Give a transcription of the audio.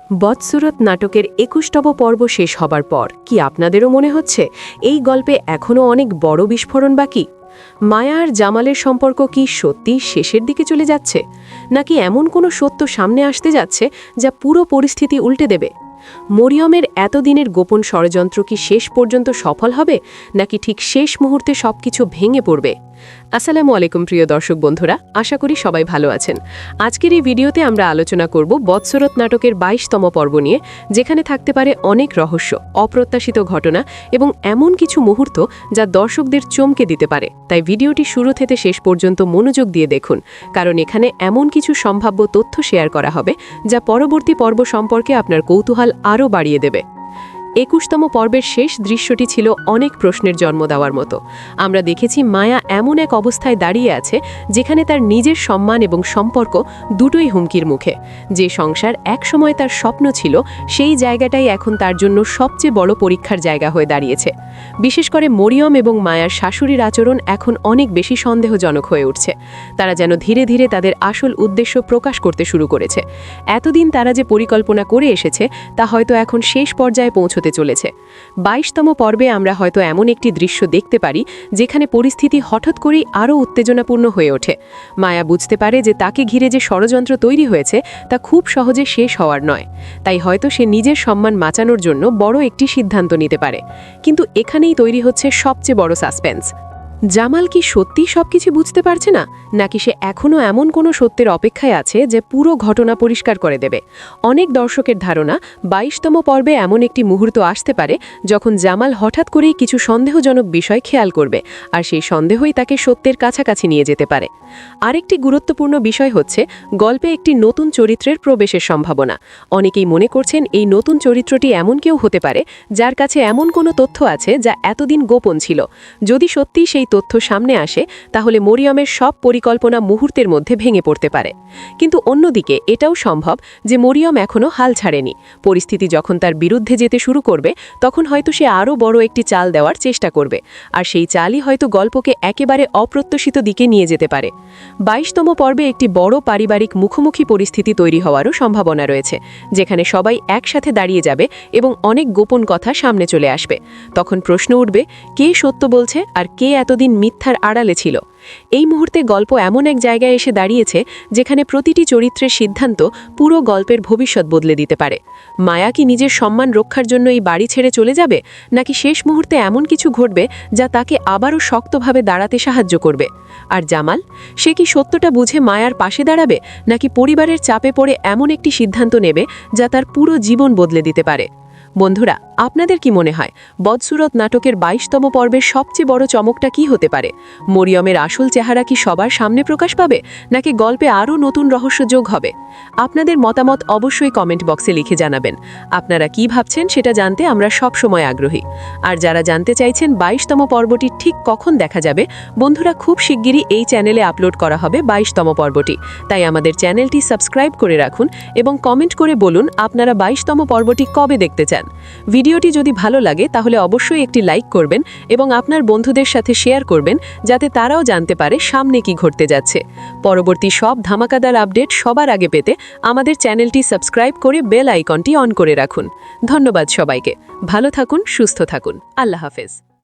বদসুরত নাটকের ২১তম পর্ব শেষ হবার পর কি আপনাদেরও মনে হচ্ছে এই গল্পে এখনও অনেক বড় বিস্ফোরণ বাকি? মায়া আর জামালের সম্পর্ক কি সত্যি শেষের দিকে চলে যাচ্ছে, নাকি এমন কোনো সত্য সামনে আসতে যাচ্ছে যা পুরো পরিস্থিতি উল্টে দেবে? মরিয়মের এতদিনের গোপন ষড়যন্ত্র কি শেষ পর্যন্ত সফল হবে, নাকি ঠিক শেষ মুহূর্তে সবকিছু ভেঙে পড়বে? আসসালামু আলাইকুম প্রিয় দর্শক বন্ধুরা, আশা করি সবাই ভালো আছেন। আজকের এই ভিডিওতে আমরা আলোচনা করব বদসুরত নাটকের ২২তম পর্ব নিয়ে, যেখানে থাকতে পারে অনেক রহস্য, অপ্রত্যাশিত ঘটনা এবং এমন কিছু মুহূর্ত যা দর্শকদের চমকে দিতে পারে। তাই ভিডিওটি শুরু থেকে শেষ পর্যন্ত মনোযোগ দিয়ে দেখুন, কারণ এখানে এমন কিছু সম্ভাব্য তথ্য শেয়ার করা হবে যা পরবর্তী পর্ব সম্পর্কে আপনার কৌতূহল আরও বাড়িয়ে দেবে। ২১তম পর্বের শেষ দৃশ্যটি ছিল অনেক প্রশ্নের জন্ম দেওয়ার মতো। আমরা দেখেছি মায়া এমন এক অবস্থায় দাঁড়িয়ে আছে যেখানে তার নিজের সম্মান এবং সম্পর্ক দুটোই হুমকির মুখে। যে সংসার একসময় তার স্বপ্ন ছিল, সেই জায়গাটাই এখন তার জন্য সবচেয়ে বড় পরীক্ষার জায়গা হয়ে দাঁড়িয়েছে। বিশেষ করে মরিয়ম এবং মায়ার শাশুড়ির আচরণ এখন অনেক বেশি সন্দেহজনক হয়ে উঠছে। তারা যেন ধীরে ধীরে তাদের আসল উদ্দেশ্য প্রকাশ করতে শুরু করেছে। এতদিন তারা যে পরিকল্পনা করে এসেছে তা হয়তো এখন শেষ পর্যায়ে পৌঁছতে চলেছে। ২২তম পর্বে আমরা হয়তো এমন একটি দৃশ্য দেখতে পারি যেখানে পরিস্থিতি হঠাৎ করেই আরও উত্তেজনাপূর্ণ হয়ে ওঠে। মায়া বুঝতে পারে যে তাকে ঘিরে যে ষড়যন্ত্র তৈরি হয়েছে তা খুব সহজে শেষ হওয়ার নয়। তাই হয়তো সে নিজের সম্মান বাঁচানোর জন্য বড় একটি সিদ্ধান্ত নিতে পারে। কিন্তু এখানেই তৈরি হচ্ছে সবচেয়ে বড় সাসপেন্স। জামাল কি সত্যিই সবকিছু বুঝতে পারছে না, নাকি সে এখনও এমন কোনো সত্যের অপেক্ষায় আছে যে পুরো ঘটনা পরিষ্কার করে দেবে? অনেক দর্শকের ধারণা ২২তম পর্বে এমন একটি মুহূর্ত আসতে পারে যখন জামাল হঠাৎ করেই কিছু সন্দেহজনক বিষয় খেয়াল করবে, আর সেই সন্দেহই তাকে সত্যের কাছাকাছি নিয়ে যেতে পারে। আরেকটি গুরুত্বপূর্ণ বিষয় হচ্ছে গল্পে একটি নতুন চরিত্রের প্রবেশের সম্ভাবনা। অনেকেই মনে করছেন এই নতুন চরিত্রটি এমন কেউ হতে পারে যার কাছে এমন কোনো তথ্য আছে যা এতদিন গোপন ছিল। যদি সত্যি সেই তথ্য সামনে আসে, তাহলে মরিয়মের সব পরিকল্পনা মুহূর্তের মধ্যে ভেঙে পড়তে পারে। কিন্তু অন্যদিকে এটাও সম্ভব যে মরিয়ম এখনও হাল ছাড়েনি। পরিস্থিতি যখন তার বিরুদ্ধে যেতে শুরু করবে, তখন হয়তো সে আরও বড় একটি চাল দেওয়ার চেষ্টা করবে, আর সেই চালই হয়তো গল্পকে একেবারে অপ্রত্যাশিত দিকে নিয়ে যেতে পারে। ২২তম পর্বে একটি বড় পারিবারিক মুখোমুখি পরিস্থিতি তৈরি হওয়ারও সম্ভাবনা রয়েছে, যেখানে সবাই একসাথে দাঁড়িয়ে যাবে এবং অনেক গোপন কথা সামনে চলে আসবে। তখন প্রশ্ন উঠবে, কে সত্য বলছে আর কে এতদিন মিথ্যার আড়ালে ছিল? এই মুহূর্তে গল্প এমন এক জায়গায় এসে দাঁড়িয়েছে যেখানে প্রতিটি চরিত্রের সিদ্ধান্ত পুরো গল্পের ভবিষ্যৎ বদলে দিতে পারে। মায়া কি নিজের সম্মান রক্ষার জন্য এই বাড়ি ছেড়ে চলে যাবে, নাকি শেষ মুহূর্তে এমন কিছু ঘটবে যা তাকে আবারও শক্তভাবে দাঁড়াতে সাহায্য করবে? আর জামাল, সে কি সত্যটা বুঝে মায়ার পাশে দাঁড়াবে, নাকি পরিবারের চাপে পড়ে এমন একটি সিদ্ধান্ত নেবে যা তার পুরো জীবন বদলে দিতে পারে? বন্ধুরা, আপনাদের কি মনে হয় বদসুরত নাটকের ২২তম পর্বের সবচেয়ে বড় চমকটা কি হতে পারে? মরিয়মের আসল চেহারা কি সবার সামনে প্রকাশ পাবে, নাকি গল্পে আরও নতুন রহস্য যোগ হবে? আপনাদের মতামত অবশ্যই কমেন্ট বক্সে লিখে জানাবেন। আপনারা কি ভাবছেন সেটা জানতে আমরা সব সময় আগ্রহী। আর যারা জানতে চাইছেন ২২তম পর্বটি ঠিক কখন দেখা যাবে, বন্ধুরা, খুব শিগগিরই এই চ্যানেলে আপলোড করা হবে ২২তম পর্বটি। তাই আমাদের চ্যানেলটি সাবস্ক্রাইব করে রাখুন এবং কমেন্ট করে বলুন আপনারা ২২তম পর্বটি কবে দেখতে চান। ভিডিওটি যদি ভালো লাগে তাহলে অবশ্যই একটি লাইক করবেন এবং আপনার বন্ধুদের সাথে শেয়ার করবেন, যাতে তারাও জানতে পারে সামনে কি ঘটতে যাচ্ছে। পরবর্তী সব ধামাকাদার আপডেট সবার আগে পেতে আমাদের চ্যানেলটি সাবস্ক্রাইব করে বেল আইকনটি অন করে রাখুন। ধন্যবাদ সবাইকে। ভালো থাকুন, সুস্থ থাকুন। আল্লাহ হাফেজ।